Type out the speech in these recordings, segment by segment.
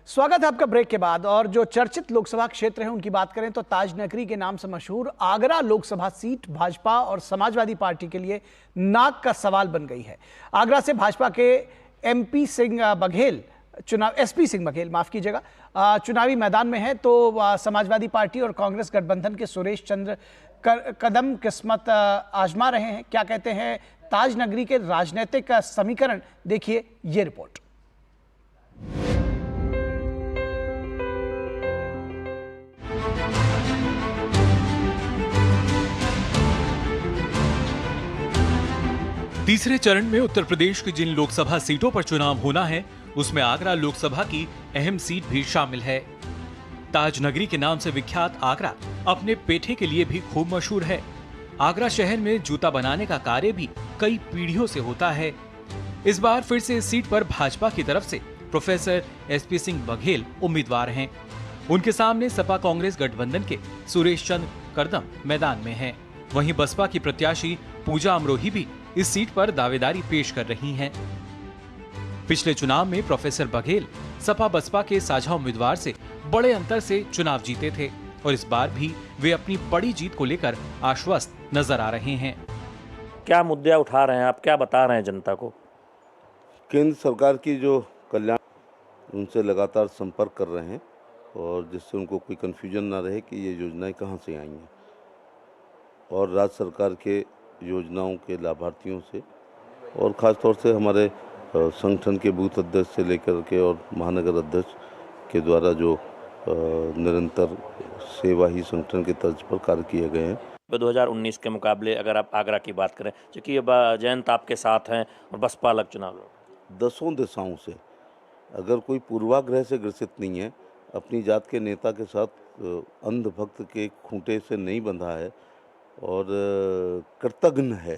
स्वागत है आपका ब्रेक के बाद। और जो चर्चित लोकसभा क्षेत्र हैं उनकी बात करें तो ताजनगरी के नाम से मशहूर आगरा लोकसभा सीट भाजपा और समाजवादी पार्टी के लिए नाक का सवाल बन गई है। आगरा से भाजपा के एसपी सिंह बघेल माफ कीजिएगा, चुनावी मैदान में है, तो समाजवादी पार्टी और कांग्रेस गठबंधन के सुरेश चंद्र कदम किस्मत आजमा रहे हैं। क्या कहते हैं ताजनगरी के राजनीतिक समीकरण, देखिए ये रिपोर्ट। तीसरे चरण में उत्तर प्रदेश की जिन लोकसभा सीटों पर चुनाव होना है उसमें आगरा लोकसभा की अहम सीट भी शामिल है। ताजनगरी के नाम से विख्यात आगरा अपने पेठे के लिए भी खूब मशहूर है। आगरा शहर में जूता बनाने का कार्य भी कई पीढ़ियों से होता है। इस बार फिर से इस सीट पर भाजपा की तरफ से प्रोफेसर एसपी सिंह बघेल उम्मीदवार हैं। उनके सामने सपा कांग्रेस गठबंधन के सुरेश चंद्र कदम मैदान में हैं। वहीं बसपा की प्रत्याशी पूजा अमरोही भी इस सीट पर दावेदारी पेश कर रही हैं। पिछले चुनाव में प्रोफेसर बघेल सपा बसपा के साझा उम्मीदवार से बड़े अंतर से चुनाव जीते थे और इस बार भी वे अपनी बड़ी जीत को लेकर आश्वस्त नजर आ रहे हैं। क्या मुद्दे उठा रहे हैं आप, क्या बता रहे हैं जनता को? केंद्र सरकार की जो कल्याण, उनसे लगातार संपर्क कर रहे हैं और जिससे उनको कोई कन्फ्यूजन ना रहे कि ये योजनाएं कहाँ से आई हैं, और राज्य सरकार के योजनाओं के लाभार्थियों से, और ख़ास तौर से हमारे संगठन के बूथ अध्यक्ष से लेकर के और महानगर अध्यक्ष के द्वारा जो निरंतर सेवा ही संगठन के तर्ज पर कार्य किए गए हैं। 2019 के मुकाबले अगर आप आगरा की बात करें, क्योंकि ये जयंत आपके साथ हैं और बसपा अलग चुनाव लड़, 10 दिशाओं से अगर कोई पूर्वाग्रह से ग्रसित नहीं है, अपनी जात के नेता के साथ अंधभक्त के खूंटे से नहीं बंधा है और कृतज्ञ है,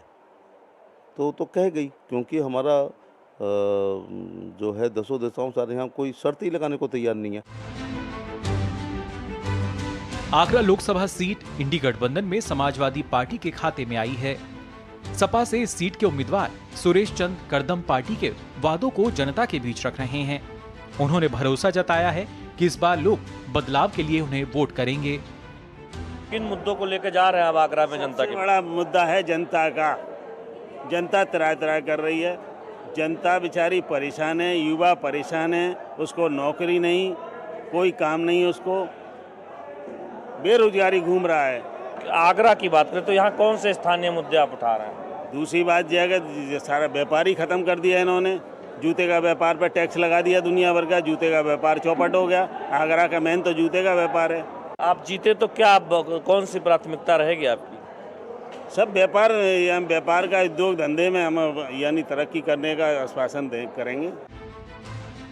तो कह गई, क्योंकि हमारा जो है 10 दिशाओं सारे यहाँ कोई शर्त ही लगाने को तैयार नहीं है। आगरा लोकसभा सीट इंडी गठबंधन में समाजवादी पार्टी के खाते में आई है। सपा से इस सीट के उम्मीदवार सुरेश चंद्र कदम पार्टी के वादों को जनता के बीच रख रहे हैं। उन्होंने भरोसा जताया है कि इस बार लोग बदलाव के लिए उन्हें वोट करेंगे। किन मुद्दों को लेकर जा रहे हैं आप आगरा में? जनता के बड़ा मुद्दा है जनता का। जनता त्राह कर रही है, जनता बेचारी परेशान है, युवा परेशान है, उसको नौकरी नहीं, कोई काम नहीं, उसको बेरोजगारी घूम रहा है। आगरा की बात करें तो यहाँ कौन से स्थानीय मुद्दे आप उठा रहे हैं? दूसरी बात यह है कि सारा व्यापार ही खत्म कर दिया इन्होंने। जूते का व्यापार पर टैक्स लगा दिया दुनिया भर का, जूते का व्यापार चौपट हो गया। आगरा का मेन तो जूते का व्यापार है। आप जीते तो क्या कौन सी प्राथमिकता रहेगी आपकी? सब व्यापार का उद्योग धंधे में हम यानी तरक्की करने का आश्वासन करेंगे।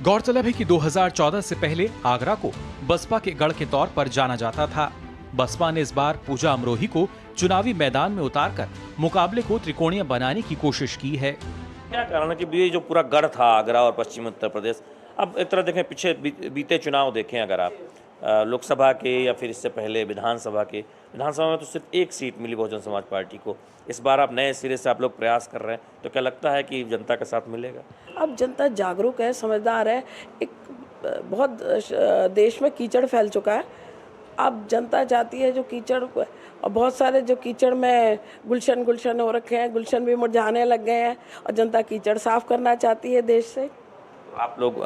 गौरतलब है कि 2014 से पहले आगरा को बसपा के गढ़ के तौर पर जाना जाता था। बसपा ने इस बार पूजा अमरोही को चुनावी मैदान में उतारकर मुकाबले को त्रिकोणीय बनाने की कोशिश की है। क्या कारण है कि ये जो पूरा गढ़ था आगरा और पश्चिम उत्तर प्रदेश, अब एक तरह देखें पीछे बीते चुनाव देखें, अगर आप लोकसभा के या फिर इससे पहले विधानसभा में तो सिर्फ एक सीट मिली बहुजन समाज पार्टी को। इस बार आप नए सिरे से आप लोग प्रयास कर रहे हैं, तो क्या लगता है कि जनता का साथ मिलेगा? अब जनता जागरूक है, समझदार है। एक बहुत देश में कीचड़ फैल चुका है। अब जनता चाहती है जो कीचड़, और बहुत सारे जो कीचड़ में गुलशन हो रखे हैं, गुलशन भी मुरझाने लग गए हैं और जनता कीचड़ साफ करना चाहती है देश से। आप लोग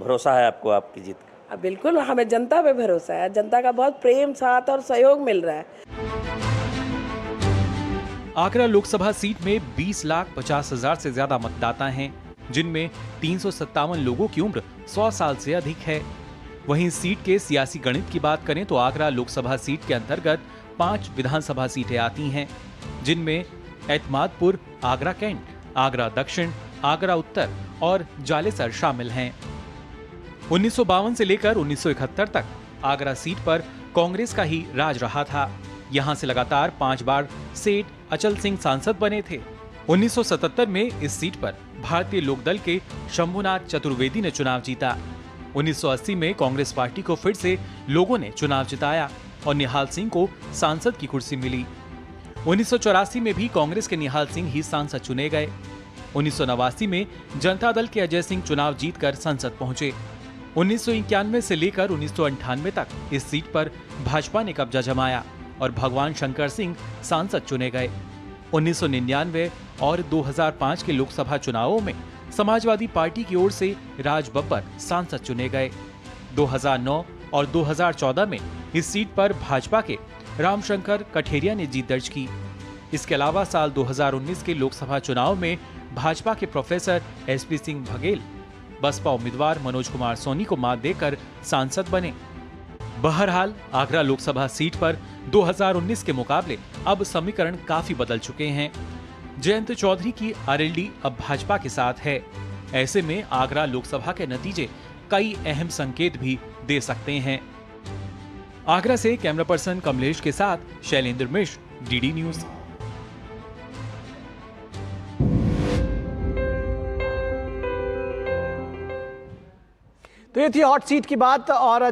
भरोसा है आपको आपकी जीत का? बिल्कुल, हमें जनता पे भरोसा है। जनता का बहुत प्रेम, साथ और सहयोग मिल रहा है। आगरा लोकसभा सीट में 20,50,000 से ज्यादा मतदाता हैं, जिनमें 357 लोगों की उम्र 100 साल से अधिक है। वहीं सीट के सियासी गणित की बात करें तो आगरा लोकसभा सीट के अंतर्गत 5 विधानसभा सीटें आती हैं, जिनमें एतमादपुर, आगरा कैंट, आगरा दक्षिण, आगरा उत्तर और जालेसर शामिल हैं। 1952 से लेकर 1971 तक आगरा सीट पर कांग्रेस का ही राज रहा था। यहां से लगातार 5 बार सेठ अचल सिंह सांसद बने थे। 1977 में इस सीट पर भारतीय लोकदल के शंभुनाथ चतुर्वेदी ने चुनाव जीता। 1980 में कांग्रेस पार्टी को फिर से लोगों ने चुनाव जिताया और निहाल सिंह को सांसद की कुर्सी मिली। 1984 में भी कांग्रेस के निहाल सिंह ही सांसद चुने गए। 1989 में जनता दल के अजय सिंह चुनाव जीतकर संसद पहुंचे। 1991 से लेकर 1998 तक इस सीट पर भाजपा ने कब्जा जमाया और भगवान शंकर सिंह सांसद चुने गए। 1999 और 2005 के लोकसभा चुनावों में समाजवादी पार्टी की ओर से राज बब्बर सांसद चुने गए। 2009 और 2014 में इस सीट पर भाजपा के रामशंकर कठेरिया ने जीत दर्ज की। इसके अलावा साल 2019 के लोकसभा चुनाव में भाजपा के प्रोफेसर एसपी सिंह बघेल बसपा उम्मीदवार मनोज कुमार सोनी को मात देकर सांसद बने। बहरहाल आगरा लोकसभा सीट पर 2019 के मुकाबले अब समीकरण काफी बदल चुके हैं। जयंत चौधरी की आरएलडी अब भाजपा के साथ है। ऐसे में आगरा लोकसभा के नतीजे कई अहम संकेत भी दे सकते हैं। आगरा से कैमरा पर्सन कमलेश के साथ शैलेंद्र मिश्र, डीडी न्यूज। तो ये थी हॉट सीट की बात और